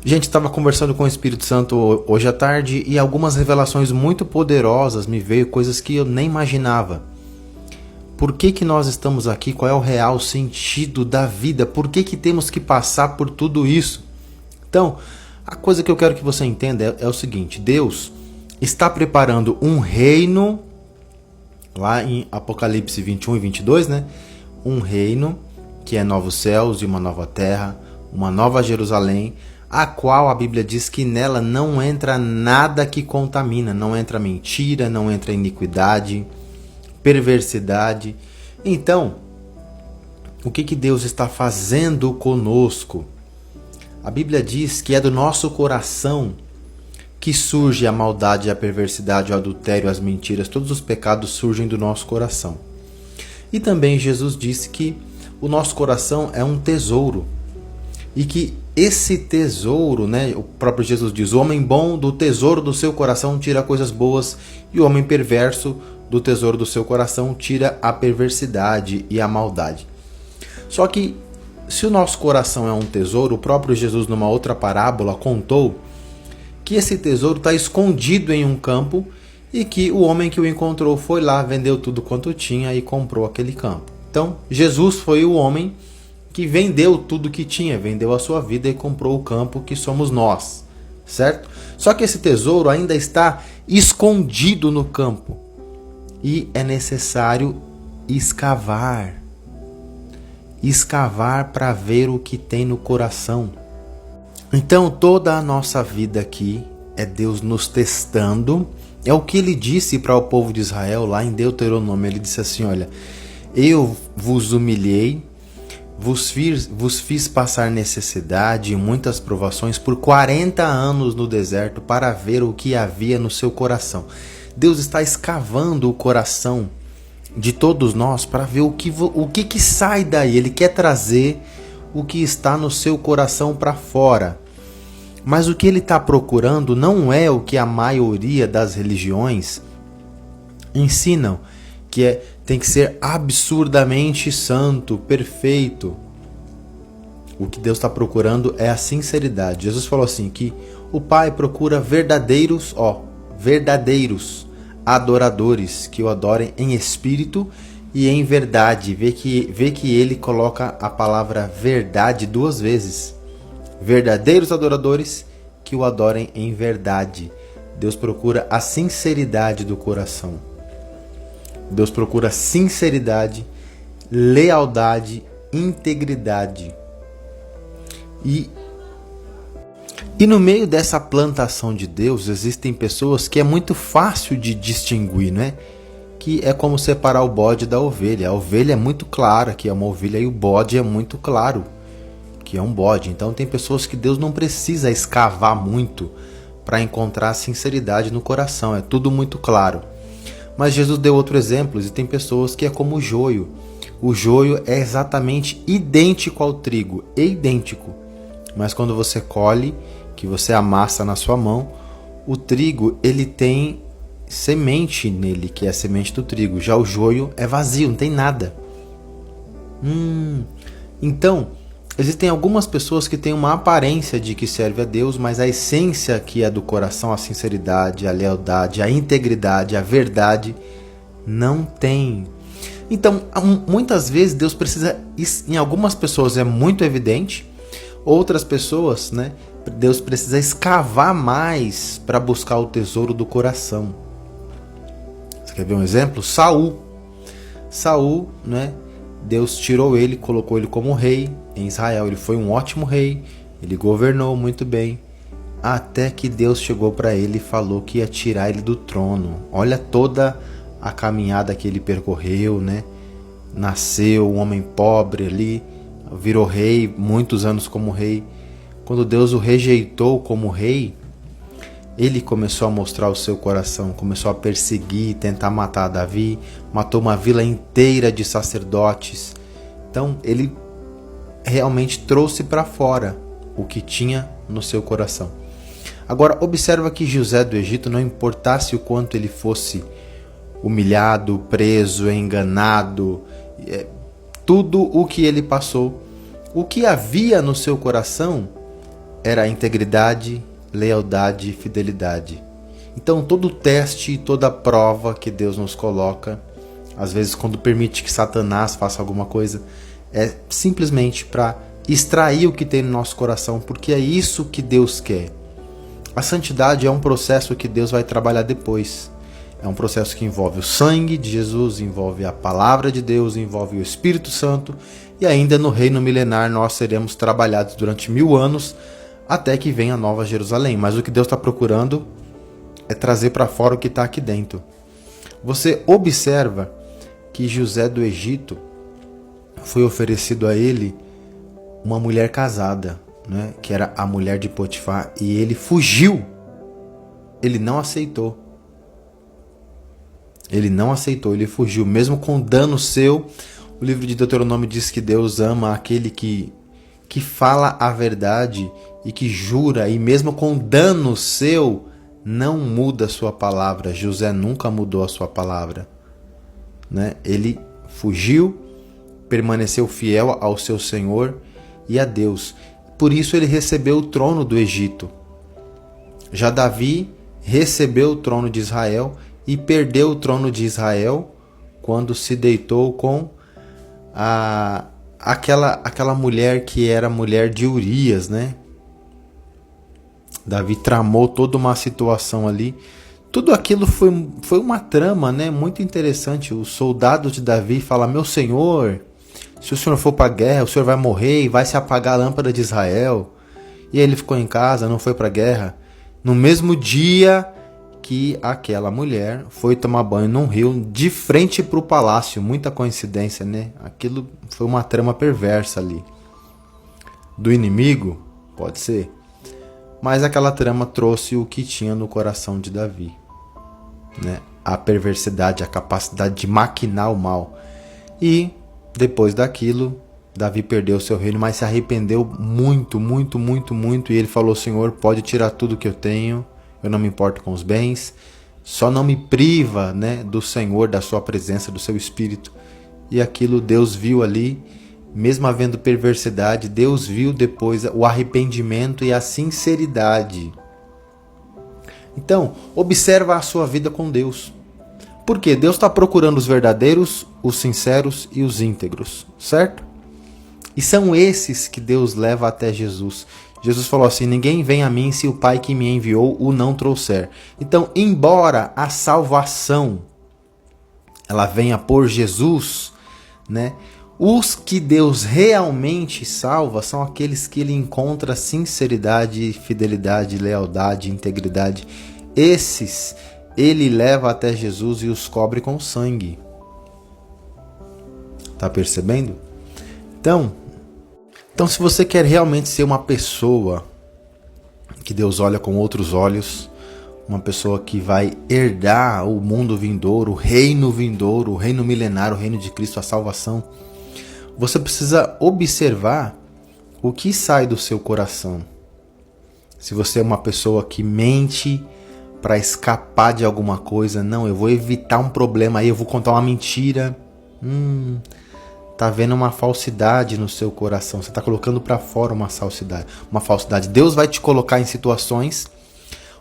Gente, estava conversando com o Espírito Santo hoje à tarde e algumas revelações muito poderosas me veio, coisas que eu nem imaginava. Por que nós estamos aqui? Qual é o real sentido da vida? Por que temos que passar por tudo isso? Então, a coisa que eu quero que você entenda é o seguinte: Deus está preparando um reino, lá em Apocalipse 21 e 22, né? Um reino que é novos céus e uma nova terra, uma nova Jerusalém, a qual a Bíblia diz que nela não entra nada que contamina, não entra mentira, não entra iniquidade, perversidade. Então, o que Deus está fazendo conosco? A Bíblia diz que é do nosso coração que surge a maldade, a perversidade, o adultério, as mentiras, todos os pecados surgem do nosso coração. E também Jesus disse que o nosso coração é um tesouro. E que esse tesouro, né, o próprio Jesus diz, o homem bom do tesouro do seu coração tira coisas boas e o homem perverso do tesouro do seu coração tira a perversidade e a maldade. Só que se o nosso coração é um tesouro, o próprio Jesus numa outra parábola contou que esse tesouro está escondido em um campo e que o homem que o encontrou foi lá, vendeu tudo quanto tinha e comprou aquele campo. Então Jesus foi o homem que vendeu tudo que tinha, vendeu a sua vida e comprou o campo que somos nós, certo? Só que esse tesouro ainda está escondido no campo e é necessário escavar para ver o que tem no coração. Então toda a nossa vida aqui é Deus nos testando, é o que ele disse para o povo de Israel lá em Deuteronômio. Ele disse assim: olha, eu vos humilhei, vos fiz passar necessidade e muitas provações por 40 anos no deserto para ver o que havia no seu coração. Deus está escavando o coração de todos nós para ver o que sai daí. Ele quer trazer o que está no seu coração para fora. Mas o que ele está procurando não é o que a maioria das religiões ensinam, que tem que ser absurdamente santo, perfeito. O que Deus está procurando é a sinceridade. Jesus falou assim, que o Pai procura verdadeiros adoradores, que o adorem em espírito e em verdade. Vê que ele coloca a palavra verdade 2 vezes. Verdadeiros adoradores que o adorem em verdade. Deus procura a sinceridade do coração. Deus procura sinceridade, lealdade, integridade. E no meio dessa plantação de Deus existem pessoas que é muito fácil de distinguir, né? Que é como separar o bode da ovelha. A ovelha é muito clara que é uma ovelha e o bode é muito claro que é um bode. Então tem pessoas que Deus não precisa escavar muito para encontrar sinceridade no coração. É tudo muito claro. Mas Jesus deu outro exemplo, e tem pessoas que é como o joio. O joio é exatamente idêntico ao trigo, é idêntico. Mas quando você colhe, que você amassa na sua mão, o trigo ele tem semente nele, que é a semente do trigo. Já o joio é vazio, não tem nada. Então, existem algumas pessoas que têm uma aparência de que serve a Deus, mas a essência que é do coração, a sinceridade, a lealdade, a integridade, a verdade, não tem. Então, muitas vezes Deus precisa, em algumas pessoas é muito evidente, outras pessoas, né, Deus precisa escavar mais para buscar o tesouro do coração. Você quer ver um exemplo? Saul, né, Deus tirou ele, colocou ele como rei em Israel. Ele foi um ótimo rei, ele governou muito bem, até que Deus chegou para ele e falou que ia tirar ele do trono. Olha toda a caminhada que ele percorreu, né? Nasceu um homem pobre ali, virou rei, muitos anos como rei. Quando Deus o rejeitou como rei, ele começou a mostrar o seu coração, começou a perseguir, tentar matar Davi, matou uma vila inteira de sacerdotes. Então ele realmente trouxe para fora o que tinha no seu coração. Agora observa que José do Egito, não importasse o quanto ele fosse humilhado, preso, enganado, tudo o que ele passou, o que havia no seu coração era integridade, lealdade e fidelidade. Então todo teste e toda prova que Deus nos coloca, às vezes quando permite que Satanás faça alguma coisa, é simplesmente para extrair o que tem no nosso coração, porque é isso que Deus quer. A santidade é um processo que Deus vai trabalhar depois. É um processo que envolve o sangue de Jesus, envolve a palavra de Deus, envolve o Espírito Santo, e ainda no reino milenar nós seremos trabalhados durante 1000 anos até que venha a Nova Jerusalém. Mas o que Deus está procurando é trazer para fora o que está aqui dentro. Você observa que José do Egito foi oferecido a ele uma mulher casada, né, que era a mulher de Potifar, e ele fugiu. Ele não aceitou. Ele fugiu, mesmo com dano seu. O livro de Deuteronômio diz que Deus ama aquele que fala a verdade e que jura, e mesmo com dano seu, não muda a sua palavra. José nunca mudou a sua palavra, né? Ele fugiu, permaneceu fiel ao seu Senhor e a Deus. Por isso ele recebeu o trono do Egito. Já Davi recebeu o trono de Israel e perdeu o trono de Israel quando se deitou com aquela mulher que era mulher de Urias, né? Davi tramou toda uma situação ali. Tudo aquilo foi uma trama, né? Muito interessante. Os soldados de Davi falam: meu senhor, se o senhor for para a guerra, o senhor vai morrer e vai se apagar a lâmpada de Israel. E ele ficou em casa, não foi para a guerra. No mesmo dia que aquela mulher foi tomar banho num rio de frente para o palácio. Muita coincidência, né? Aquilo foi uma trama perversa ali. Do inimigo? Pode ser. Mas aquela trama trouxe o que tinha no coração de Davi, né? A perversidade, a capacidade de maquinar o mal. E depois daquilo, Davi perdeu seu reino, mas se arrependeu muito, muito, muito, muito. E ele falou: Senhor, pode tirar tudo que eu tenho, eu não me importo com os bens, só não me priva, né, do Senhor, da sua presença, do seu Espírito. E aquilo Deus viu ali, mesmo havendo perversidade, Deus viu depois o arrependimento e a sinceridade. Então, observa a sua vida com Deus. Porque Deus está procurando os verdadeiros, os sinceros e os íntegros, certo? E são esses que Deus leva até Jesus. Jesus falou assim: ninguém vem a mim se o Pai que me enviou o não trouxer. Então, embora a salvação ela venha por Jesus, né? Os que Deus realmente salva são aqueles que ele encontra sinceridade, fidelidade, lealdade, integridade. Esses ele leva até Jesus e os cobre com sangue. Tá percebendo? Então, se você quer realmente ser uma pessoa que Deus olha com outros olhos, uma pessoa que vai herdar o mundo vindouro, o reino milenário, o reino de Cristo, a salvação, você precisa observar o que sai do seu coração. Se você é uma pessoa que mente para escapar de alguma coisa, não, eu vou evitar um problema aí, eu vou contar uma mentira. Tá vendo uma falsidade no seu coração. Você tá colocando para fora uma falsidade. Deus vai te colocar em situações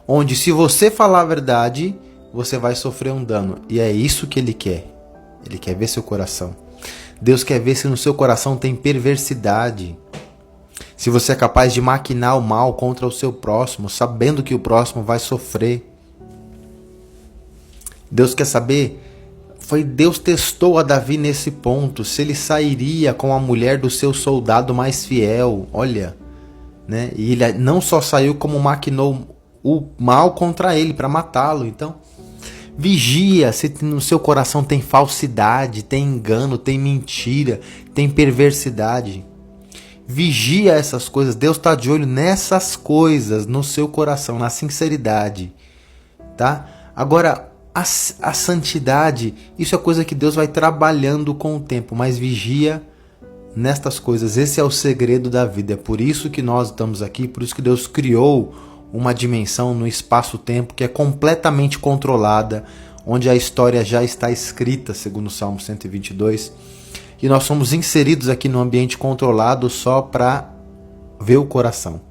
onde, se você falar a verdade, você vai sofrer um dano. E é isso que ele quer. Ele quer ver seu coração. Deus quer ver se no seu coração tem perversidade. Se você é capaz de maquinar o mal contra o seu próximo, sabendo que o próximo vai sofrer. Deus quer saber. Deus testou a Davi nesse ponto, se ele sairia com a mulher do seu soldado mais fiel. Olha, né? E ele não só saiu, como maquinou o mal contra ele para matá-lo. Então, vigia se no seu coração tem falsidade, tem engano, tem mentira, tem perversidade. Vigia essas coisas. Deus está de olho nessas coisas no seu coração, na sinceridade, tá? Agora, a santidade, isso é coisa que Deus vai trabalhando com o tempo, mas vigia nestas coisas. Esse é o segredo da vida. É por isso que nós estamos aqui, por isso que Deus criou uma dimensão no espaço-tempo que é completamente controlada, onde a história já está escrita, segundo o Salmo 122, e nós somos inseridos aqui no ambiente controlado só para ver o coração.